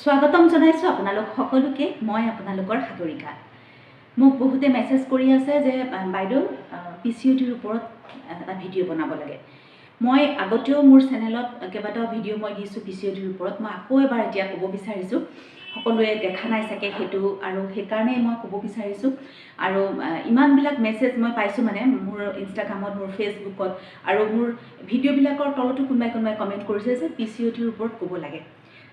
স্বাগতম জনাইছো আপোনালোক সকলোকে মই আপোনালোকৰ সাগৰিকা মোক বহুতে মেছেজ কৰি আছে যে বাইদেউ পিচিঅডিৰ ওপৰত এটা ভিডিঅ' বনাব লাগে মই আগতেও মোৰ চেনেলত কেইবাটাও ভিডিঅ' মই দিছো পিচিঅডিৰ ওপৰত মই আকৌ এবাৰ এতিয়া ক'ব বিচাৰিছো সকলোৱে দেখা নাই চাগে হেতু আৰু সেই কাৰণে মই ক'ব বিচাৰিছো আৰু ইমান বিলাক মেছেজ মই পাইছো মানে মোৰ ইনষ্টাগ্ৰামত মোৰ ফেসবুকত আৰু মোৰ ভিডিঅ' বিলাকৰ তলতো কোনোবাই কমেন্ট কৰিছে যে পিচিঅডিৰ ওপৰত ক'ব লাগে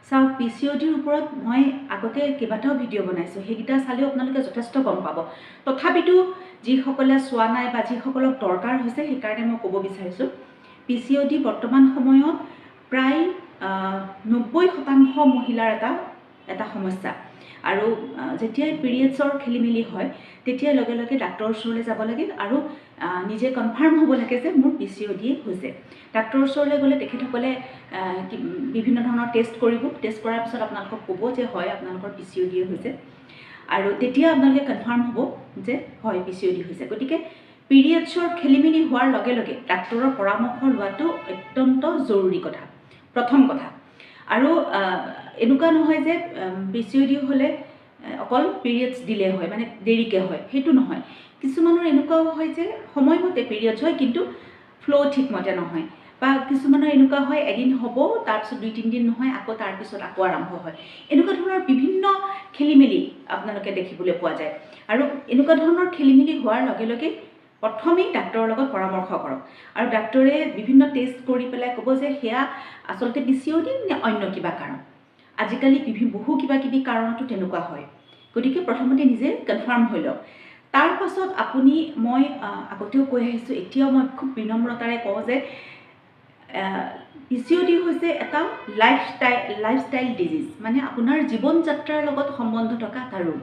চাওক পিচিঅডিৰ ওপৰত মই আগতে কেইবাটাও ভিডিঅ' বনাইছো সেইকেইটা চালেও আপোনালোকে যথেষ্ট গম পাব তথাপিতো যিসকলে চোৱা নাই বা যিসকলক দৰকাৰ হৈছে সেইকাৰণে মই ক'ব বিচাৰিছো পিচিঅডি বৰ্তমান সময়ত প্ৰায় 90% মহিলাৰ এটা সমস্যা আৰু যেতিয়া পিৰিয়ডছৰ খেলিমেলি হয় তেতিয়া লগে লগে ডাক্তৰৰ ওচৰলৈ যাব লাগে আৰু নিজে কনফাৰ্ম হ'ব লাগে যে মোৰ পিচিঅডি হৈছে ডাক্তৰৰ ওচৰলৈ গ'লে তেখেতসকলে বিভিন্ন ধৰণৰ টেষ্ট কৰিব টেষ্ট কৰাৰ পিছত আপোনালোকক ক'ব যে হয় আপোনালোকৰ পিচিঅডি হৈছে আৰু তেতিয়া আপোনালোকে কনফাৰ্ম হ'ব যে হয় পিচিঅডি হৈছে গতিকে পিৰিয়ডছৰ খেলিমেলি হোৱাৰ লগে লগে ডাক্তৰৰ পৰামৰ্শ লোৱাটো অত্যন্ত জৰুৰী কথা প্ৰথম কথা আৰু এনেকুৱা নহয় যে পিচিঅডি হ'লে অকল পিৰিয়ডছ দিলে হয় মানে দেৰিকে হয় সেইটো নহয় কিছুমানৰ এনেকুৱাও হয় যে সময়মতে পিৰিয়ডছ হয় কিন্তু ফ্লো ঠিকমতে নহয় বা কিছুমানৰ এনেকুৱা হয় এদিন হ'ব তাৰপিছত 2-3 দিন নহয় আকৌ তাৰপিছত আকৌ আৰম্ভ হয় এনেকুৱা ধৰণৰ বিভিন্ন খেলিমেলি আপোনালোকে দেখিবলৈ পোৱা যায় আৰু এনেকুৱা ধৰণৰ খেলিমেলি হোৱাৰ লগে লগে প্ৰথমেই ডাক্তৰৰ লগত পৰামৰ্শ কৰক আৰু ডাক্তৰে বিভিন্ন টেষ্ট কৰি পেলাই ক'ব যে হেয়া আচলতে পিচিঅডি নে অন্য কিবা কাৰণ আজিকালি বহু কিবা কিবি কাৰণতো তেনেকুৱা হয় গতিকে প্ৰথমতে নিজে কনফাৰ্ম হৈ লওক তাৰ পাছত আপুনি মই আগতেও কৈ আহিছো এতিয়াও মই খুব বিনম্ৰতাৰে কওঁ যে পিচিঅডি হৈছে এটা লাইফষ্টাইল ডিজিজ মানে আপোনাৰ জীৱন যাত্ৰাৰ লগত সম্বন্ধ থকা এটা ৰোগ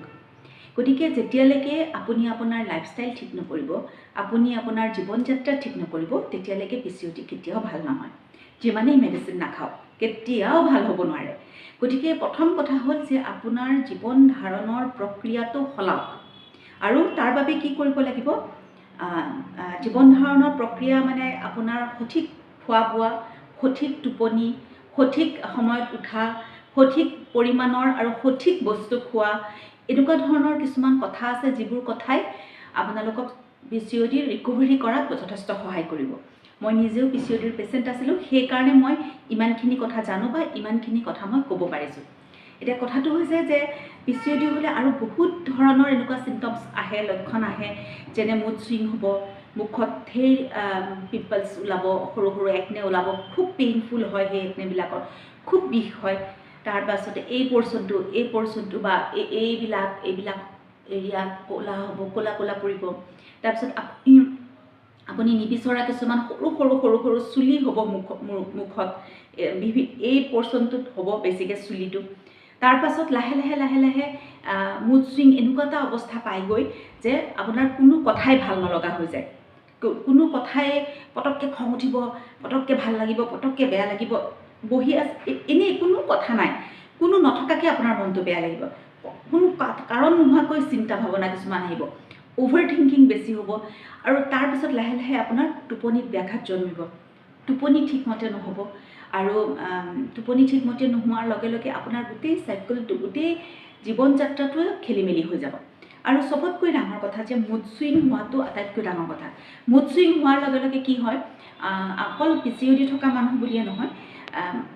গতিকে যেতিয়ালৈকে আপুনি আপোনাৰ লাইফষ্টাইল ঠিক নকৰিব আপুনি আপোনাৰ জীৱন যাত্ৰা ঠিক নকৰিব তেতিয়ালৈকে পিচিঅডি কেতিয়াও ভাল নহয় যিমানেই মেডিচিন নাখাওক কেতিয়াও ভাল হ'ব নোৱাৰে গতিকে প্ৰথম কথা হ'ল যে আপোনাৰ জীৱন ধাৰণৰ প্ৰক্ৰিয়াটো সলাওক আৰু তাৰ বাবে কি কৰিব লাগিব জীৱন ধাৰণৰ প্ৰক্ৰিয়া মানে আপোনাৰ সঠিক খোৱা বোৱা সঠিক টোপনি সঠিক সময়ত উঠা সঠিক পৰিমাণৰ আৰু সঠিক বস্তু খোৱা এনেকুৱা ধৰণৰ কিছুমান কথা আছে যিবোৰ কথাই আপোনালোকক পিচিঅডি ৰিকভাৰী কৰাত যথেষ্ট সহায় কৰিব মই নিজেও পিচিঅডিৰ পেচেণ্ট আছিলোঁ সেইকাৰণে মই ইমানখিনি কথা জানো বা ইমানখিনি কথা মই ক'ব পাৰিছোঁ এতিয়া কথাটো হৈছে যে পিচিঅডি হ'লে আৰু বহুত ধৰণৰ এনেকুৱা চিম্পটমছ আহে লক্ষণ আহে যেনে মুড চুইং হ'ব মুখত ঢেৰ পিম্পলছ ওলাব সৰু সৰু একনে ওলাব খুব পেইনফুল হয় সেই একনেবিলাকৰ খুব বিষ হয় তাৰ পাছতে এই পৰ্চনটো বা এইবিলাক এৰিয়া ক'লা হ'ব ক'লা পৰিব তাৰপিছত আপুনি নিবিচৰা কিছুমান সৰু চুলি হ'ব মুখত এই পৰ্চনটোত হ'ব বেছিকৈ চুলিটো তাৰ পাছত লাহে লাহে মুড চুইং এনেকুৱা এটা অৱস্থা পাইগৈ যে আপোনাৰ কোনো কথাই ভাল নলগা হৈ যায় কোনো কথাই পটককৈ খং উঠিব পটককৈ ভাল লাগিব পটককৈ বেয়া লাগিব বহি আছে এনেই কোনো কথা নাই কোনো নথকাকৈ আপোনাৰ মনটো বেয়া লাগিব কোনো কাৰণ নোহোৱাকৈ চিন্তা ভাৱনা কিছুমান আহিব অভাৰ থিংকিং বেছি হ'ব আৰু তাৰপিছত লাহে লাহে আপোনাৰ টোপনিত ব্যাঘাত জন্মিব টোপনি ঠিকমতে নহ'ব আৰু টোপনি ঠিকমতে নোহোৱাৰ লগে লগে আপোনাৰ গোটেই চাইকেলটো গোটেই জীৱন যাত্ৰাটোৱে খেলিমেলি হৈ যাব আৰু চবতকৈ ডাঙৰ কথা যে মুড চুইং হোৱাটো আটাইতকৈ ডাঙৰ কথা মুড চুইং হোৱাৰ লগে লগে কি হয় অকল পিচিঅডি থকা মানুহ বুলিয়ে নহয়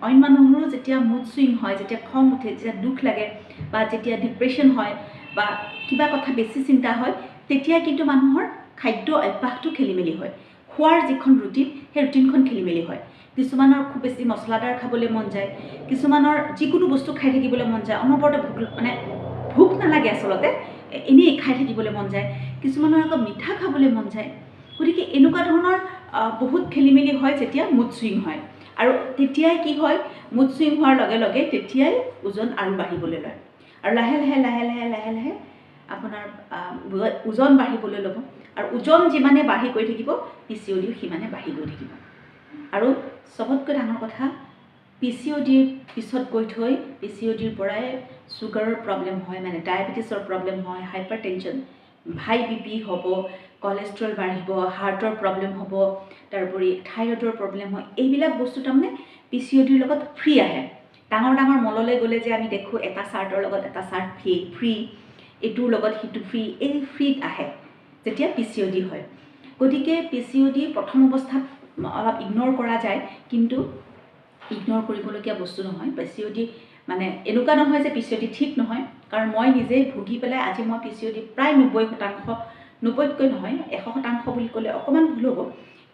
অইন মানুহৰো যেতিয়া মুড চুইং হয় যেতিয়া খং উঠে যেতিয়া দুখ লাগে বা যেতিয়া ডিপ্ৰেশ্যন হয় বা কিবা কথা বেছি চিন্তা হয় তেতিয়া কিন্তু মানুহৰ খাদ্য অভ্যাসটো খেলিমেলি হয় খোৱাৰ যিখন ৰুটিন সেই ৰুটিনখন খেলিমেলি হয় কিছুমানৰ খুব বেছি মছলাদাৰ খাবলৈ মন যায় কিছুমানৰ যিকোনো বস্তু খাই থাকিবলৈ মন যায় অনবৰতে ভোক নালাগে আচলতে এনেই খাই থাকিবলৈ মন যায় কিছুমানৰ আকৌ মিঠা খাবলৈ মন যায় গতিকে এনেকুৱা ধৰণৰ বহুত খেলিমেলি হয় যেতিয়া মুড চুইং হয় আৰু তেতিয়াই কি হয় মুড চুইং হোৱাৰ লগে লগে তেতিয়াই ওজন আৰু বাঢ়িবলৈ লয় আৰু লাহে লাহে আপোনাৰ ওজন বাঢ়িবলৈ ল'ব আৰু ওজন যিমানে বাঢ়ি গৈ থাকিব পিচিঅডিও সিমানে বাঢ়ি গৈ থাকিব আৰু চবতকৈ ডাঙৰ কথা পিচিঅডিৰ পিছত গৈ থৈ পিচিঅডিৰ পৰাই চুগাৰৰ প্ৰব্লেম হয় মানে ডায়েবেটিছৰ প্ৰব্লেম হয় হাইপাৰ টেনশ্যন হাই BP হ'ব কলেষ্ট্ৰল বাঢ়িব হাৰ্টৰ প্ৰব্লেম হ'ব তাৰোপৰি থাইৰয়ডৰ প্ৰব্লেম হয় এইবিলাক বস্তু তাৰমানে পিচিঅডিৰ লগত ফ্ৰী আহে ডাঙৰ ডাঙৰ মললৈ গ'লে যে আমি দেখোঁ এটা চাৰ্টৰ লগত এটা চাৰ্ট ফ্ৰী, এইটোৰ লগত সিটো ফ্ৰী, এই ফ্ৰীত আহে যেতিয়া PCOD হয়। গতিকে PCOD প্ৰথম অৱস্থাত অলপ ইগন'ৰ কৰা যায়, কিন্তু ইগন'ৰ কৰিবলগীয়া বস্তু নহয়। PCOD মানে এনেকুৱা নহয় যে PCOD ঠিক নহয়, কাৰণ মই নিজেই ভুগি পেলাই আজি মই PCOD প্ৰায় 90%, 90তকৈ নহয় 100% বুলি ক'লে অকণমান ভুল হ'ব,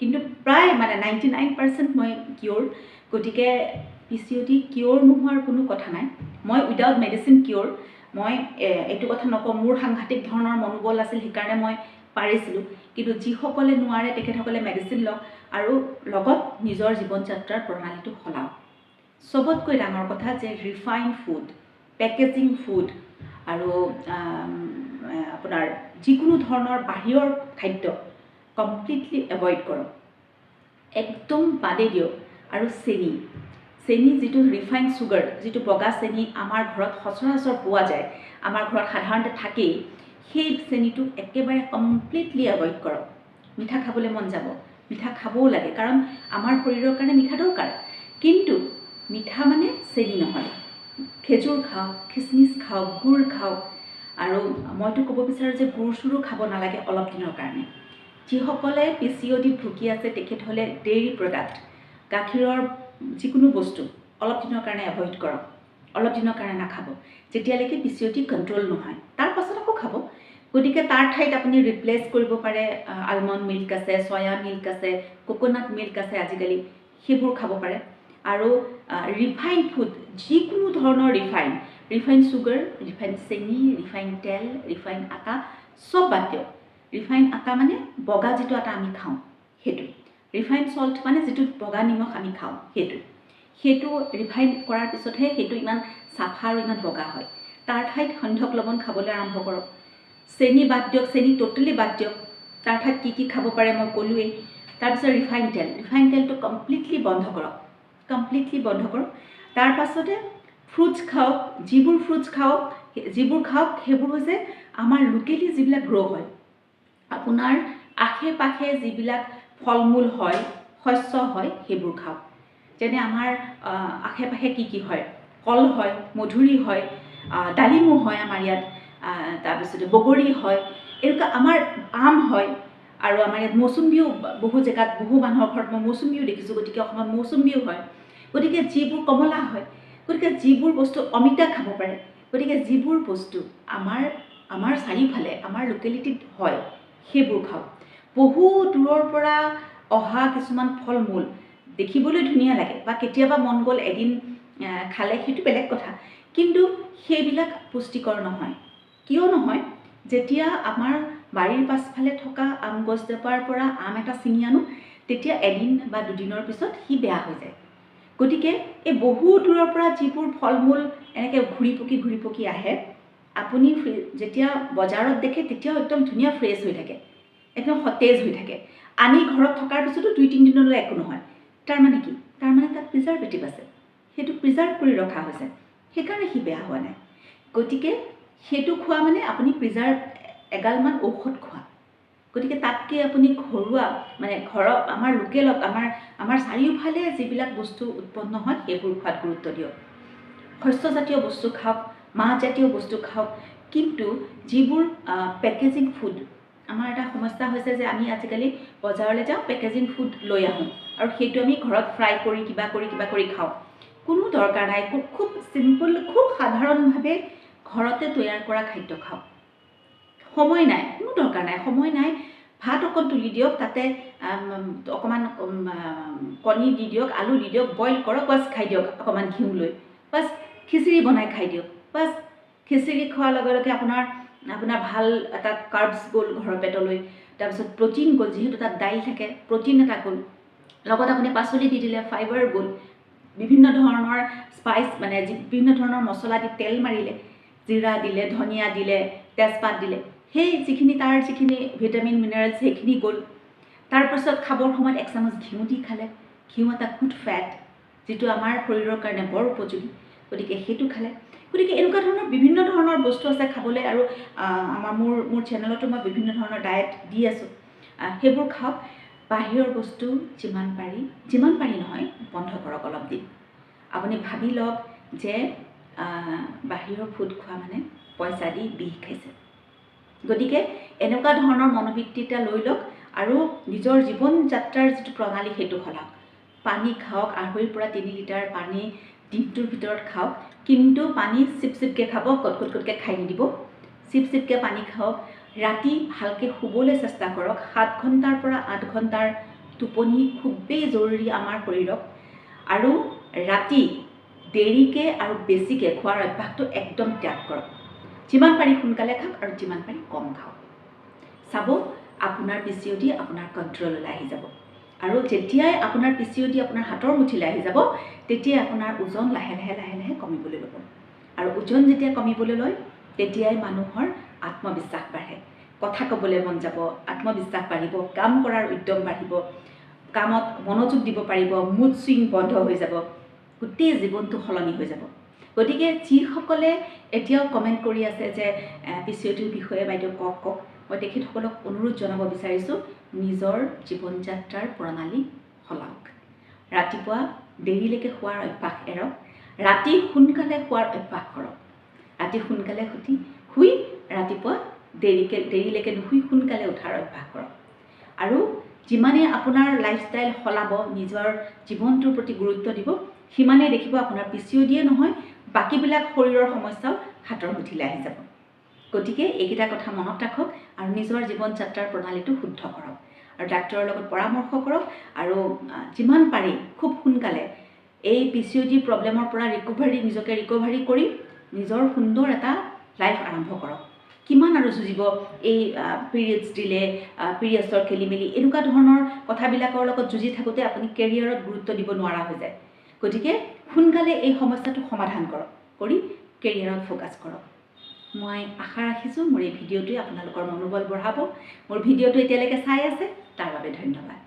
কিন্তু প্ৰায় মানে 99% মই কিয়'ৰ। গতিকে PCOD কিয়'ৰ নোহোৱাৰ কোনো কথা নাই। মই উইদাউট মেডিচিন কিয়'ৰ। মই এইটো কথা নকওঁ মোৰ সাংঘাতিক ধৰণৰ মনোবল আছিল সেইকাৰণে মই পাৰিছিলোঁ, কিন্তু যিসকলে নোৱাৰে তেখেতসকলে মেডিচিন লওক আৰু লগত নিজৰ জীৱন যাত্ৰাৰ প্ৰণালীটো সলাওক। চবতকৈ ডাঙৰ কথা যে ৰিফাইন ফুড, পেকেজিং ফুড আৰু আপোনাৰ যিকোনো ধৰণৰ বাহিৰৰ খাদ্য কমপ্লিটলি এভইড কৰক, একদম বাদেই দিয়ক। আৰু চেনি যিটো ৰিফাইন চুগাৰ, যিটো বগা চেনি আমাৰ ঘৰত সচৰাচৰ পোৱা যায়, আমাৰ ঘৰত সাধাৰণতে থাকেই, সেই চেনিটো একেবাৰে কমপ্লিটলি এভইড কৰক। মিঠা খাবলৈ মন যাব, মিঠা খাবও লাগে, কাৰণ আমাৰ শৰীৰৰ কাৰণে মিঠা দৰকাৰ, কিন্তু মিঠা মানে চেনি নহয়। খেজুৰ খাওক, খিচমিচ খাওক, গুড় খাওক। আৰু মইতো ক'ব বিচাৰোঁ যে গুড় চুৰো খাব নালাগে অলপ দিনৰ কাৰণে। যিসকলে PCODত ভুগি আছে তেখেতসকলে ডেইৰী প্ৰডাক্ট, গাখীৰৰ যিকোনো বস্তু অলপ দিনৰ কাৰণে এভইড কৰক, অলপ দিনৰ কাৰণে নাখাব, যেতিয়ালৈকে PCOD কণ্ট্ৰল নহয়। তাৰ পাছত আকৌ খাব। গতিকে তাৰ ঠাইত আপুনি ৰিপ্লেচ কৰিব পাৰে, আলমণ্ড মিল্ক আছে, চয়া মিল্ক আছে, কোকোনাট মিল্ক আছে আজিকালি, সেইবোৰ খাব পাৰে। আৰু ৰিফাইন ফুড, যিকোনো ধৰণৰ ৰিফাইন চুগাৰ, ৰিফাইন চেনি, ৰিফাইন তেল, ৰিফাইন আটা চব বাদ দিয়ক। ৰিফাইন আটা মানে বগা যিটো আটা আমি খাওঁ সেইটো, ৰিফাইন চল্ট মানে যিটো বগা নিমখ আমি খাওঁ সেইটো ৰিফাইন কৰাৰ পিছতহে সেইটো ইমান চাফা আৰু ইমান বগা হয়। তাৰ ঠাইত সন্ধ্যক লৱণ খাবলৈ আৰম্ভ কৰক। চেনি বাদ দিয়ক, চেনি টোটেলি বাদ দিয়ক। তাৰ ঠাইত কি খাব পাৰে মই ক'লোৱেই। তাৰপিছত ৰিফাইন তেলটো কমপ্লিটলি বন্ধ কৰক, তাৰ পাছতে ফ্ৰুটছ খাওক। যিবোৰ ফ্ৰুটছ খাওক সেইবোৰ হৈছে আমাৰ লোকেলি যিবিলাক গ্ৰ' হয়, আপোনাৰ আশে পাশে যিবিলাক ফল মূল হয়, শস্য হয়, সেইবোৰ খাওক। যেনে আমাৰ আশে পাশে কি হয়, কল হয়, মধুৰি হয়, ডালিমো হয় আমাৰ ইয়াত, তাৰপিছতে বগৰী হয়, এনেকুৱা আমাৰ আম হয়, আৰু আমাৰ ইয়াত মৌচুমীও বহু জেগাত, বহু মানুহৰ ঘৰত মই মৌচুমীও দেখিছোঁ। গতিকে অসমত মৌচুমীও হয়। গতিকে যিবোৰ কমলা হয়, গতিকে যিবোৰ বস্তু অমিতা খাব পাৰে। গতিকে যিবোৰ বস্তু আমাৰ চাৰিওফালে আমাৰ লোকেলিটিত হয় সেইবোৰ খাওক। বহু দূৰৰ পৰা অহা কিছুমান ফল মূল দেখিবলৈ ধুনীয়া লাগে, বা কেতিয়াবা মন গ'ল এদিন খালে, সেইটো বেলেগ কথা, কিন্তু সেইবিলাক পুষ্টিকৰ নহয়। কিয় নহয়? যেতিয়া আমাৰ বাৰীৰ পাছফালে থকা আম গছজোপাৰ পৰা আম এটা ছিঙি আনো, তেতিয়া এদিন বা দুদিনৰ পিছত সি বেয়া হৈ যায়। গতিকে এই বহু দূৰৰ পৰা যিবোৰ ফল মূল এনেকৈ ঘূৰি পকি আহে, আপুনি যেতিয়া বজাৰত দেখে তেতিয়াও একদম ধুনীয়া ফ্ৰেছ হৈ থাকে, একদম সতেজ হৈ থাকে। আনি ঘৰত থকাৰ পিছতো 2-3 দিনলৈ একো নহয়। তাৰমানে কি? তাৰমানে তাত প্ৰিজাৰ্ভেটিভ আছে, সেইটো প্ৰিজাৰ্ভ কৰি ৰখা হৈছে, সেইকাৰণে সি বেয়া হোৱা নাই। গতিকে সেইটো খোৱা মানে আপুনি এগালমান ঔষধ খোৱা। গতিকে তাতকৈ আপুনি ঘৰুৱা মানে ঘৰত আমাৰ লোকেলত আমাৰ চাৰিওফালে যিবিলাক বস্তু উৎপন্ন হয় সেইবোৰ খোৱাত গুৰুত্ব দিয়ক। শস্যজাতীয় বস্তু খাওক, মাহজাতীয় বস্তু খাওক, কিন্তু যিবোৰ পেকেজিং ফুড, আমাৰ এটা সমস্যা হৈছে যে আমি আজিকালি বজাৰলৈ যাওঁ, পেকেজিং ফুড লৈ আহোঁ, আৰু সেইটো আমি ঘৰত ফ্ৰাই কৰি কিবা কৰি খাওঁ। কোনো দৰকাৰ নাই। খুব চিম্পল, খুব সাধাৰণভাৱে ঘৰতে তৈয়াৰ কৰা খাদ্য খাওক। সময় নাই, কোনো দৰকাৰ নাই, সময় নাই। ভাত অকণ তুলি দিয়ক, তাতে অকণমান কণী দি দিয়ক, আলু দি দিয়ক, বইল কৰক, বাছ খাই দিয়ক অকণমান ঘিউ লৈ, বাছ খিচিৰি বনাই খাই দিয়ক, বাছ খিচিৰি খোৱাৰ লগে লগে আপোনাৰ ভাল এটা কাৰ্বছ গ'ল ঘৰৰ পেটলৈ, তাৰপিছত প্ৰ'টিন গ'ল, যিহেতু তাত দাইল থাকে, প্ৰ'টিন এটা গ'ল, লগত আপুনি পাচলি দি দিলে, ফাইবাৰ গ'ল, বিভিন্ন ধৰণৰ স্পাইচ মানে বিভিন্ন ধৰণৰ মছলা দি তেল মাৰিলে, জিৰা দিলে, ধনিয়া দিলে, তেজপাত দিলে, সেই তাৰ যিখিনি ভিটামিন মিনাৰেলছ সেইখিনি গ'ল। তাৰপিছত খাবৰ সময়ত 1 চামুচ ঘিউ দি খালে, ঘিউ এটা গুড ফেট, যিটো আমাৰ শৰীৰৰ কাৰণে বৰ উপযোগী, গতিকে সেইটো খালে। গতিকে এনেকুৱা ধৰণৰ বিভিন্ন ধৰণৰ বস্তু আছে খাবলৈ, আৰু মোৰ চেনেলতো মই বিভিন্ন ধৰণৰ ডায়েট দি আছোঁ, সেইবোৰ খাওক। বাহিৰৰ বস্তু যিমান পাৰি নহয় বন্ধ কৰক অলপ দিন। আপুনি ভাবি লওক যে বাহিৰৰ ফুড খোৱা মানে পইচা দি বিষ খাইছে। গতিকে এনেকুৱা ধৰণৰ মনোবৃত্তি এটা লৈ লওক আৰু নিজৰ জীৱন যাত্ৰাৰ যিটো প্ৰণালী সেইটো সলাওক। পানী খাওক, 2.5 পৰা 3 লিটাৰ পানী দিনটোৰ ভিতৰত খাওক, কিন্তু পানী চিপকৈ খাব, কটকটকৈ খাই নিদিব। চিপকৈ পানী খাওক, ৰাতি ভালকৈ শুবলৈ চেষ্টা কৰক। 7 ঘণ্টাৰ পৰা 8 ঘণ্টাৰ টোপনি খুবেই জৰুৰী আমাৰ শৰীৰক। আৰু ৰাতি দেৰিকৈ আৰু বেছিকৈ খোৱাৰ অভ্যাসটো একদম ত্যাগ কৰক। যিমান পাৰি সোনকালে খাওক আৰু যিমান পাৰি কম খাওক। চাব আপোনাৰ PCOD আপোনাৰ কণ্ট্ৰললৈ আহি যাব। আৰু যেতিয়াই আপোনাৰ PCOD আপোনাৰ হাতৰ মুঠিলৈ আহি যাব, তেতিয়াই আপোনাৰ ওজন লাহে লাহে কমিবলৈ ল'ব। আৰু ওজন যেতিয়া কমিবলৈ লয়, তেতিয়াই মানুহৰ আত্মবিশ্বাস বাঢ়ে, কথা ক'বলৈ মন যাব, আত্মবিশ্বাস বাঢ়িব, কাম কৰাৰ উদ্যম বাঢ়িব, কামত মনোযোগ দিব পাৰিব, মুড চুইং বন্ধ হৈ যাব, গোটেই জীৱনটো সলনি হৈ যাব। গতিকে যিসকলে এতিয়াও কমেণ্ট কৰি আছে যে PCODৰ বিষয়ে বাইদেউ কওক, মই তেখেতসকলক অনুৰোধ জনাব বিচাৰিছোঁ, নিজৰ জীৱন যাত্ৰাৰ প্ৰণালী সলাওক। ৰাতিপুৱা দেৰিলৈকে শোৱাৰ অভ্যাস এৰক, ৰাতি সোনকালে শোৱাৰ অভ্যাস কৰক। ৰাতি সোনকালে শুই ৰাতিপুৱা দেৰিলৈকে নুশুই সোনকালে উঠাৰ অভ্যাস কৰক। আৰু যিমানে আপোনাৰ লাইফষ্টাইল সলাব, নিজৰ জীৱনটোৰ প্ৰতি গুৰুত্ব দিব, সিমানেই দেখিব আপোনাৰ PCODয়ে নহয়, বাকীবিলাক শৰীৰৰ সমস্যাও হাতৰ মুঠিলৈ আহি যাব। গতিকে এইকেইটা কথা মনত ৰাখক আৰু নিজৰ জীৱন যাত্ৰাৰ প্ৰণালীটো শুদ্ধ কৰক আৰু ডাক্তৰৰ লগত পৰামৰ্শ কৰক। আৰু যিমান পাৰি খুব সোনকালে এই PCOD প্ৰব্লেমৰ পৰা নিজকে ৰিকভাৰী কৰি নিজৰ সুন্দৰ এটা লাইফ আৰম্ভ কৰক। কিমান আৰু যুঁজিব এই পিৰিয়ডছ দিলে, পিৰিয়ডছৰ খেলিমেলি, এনেকুৱা ধৰণৰ কথাবিলাকৰ লগত যুঁজি থাকোঁতে আপুনি কেৰিয়াৰত গুৰুত্ব দিব নোৱাৰা হৈ যায়। গতিকে সোনকালে এই সমস্যাটো সমাধান কৰি কেৰিয়াৰত ফ'কাছ কৰক। মই আশা ৰাখিছোঁ মোৰ এই ভিডিঅ'টোৱে আপোনালোকৰ মনোবল বঢ়াব। মোৰ ভিডিঅ'টো এতিয়ালৈকে চাই আছে তাৰ বাবে ধন্যবাদ।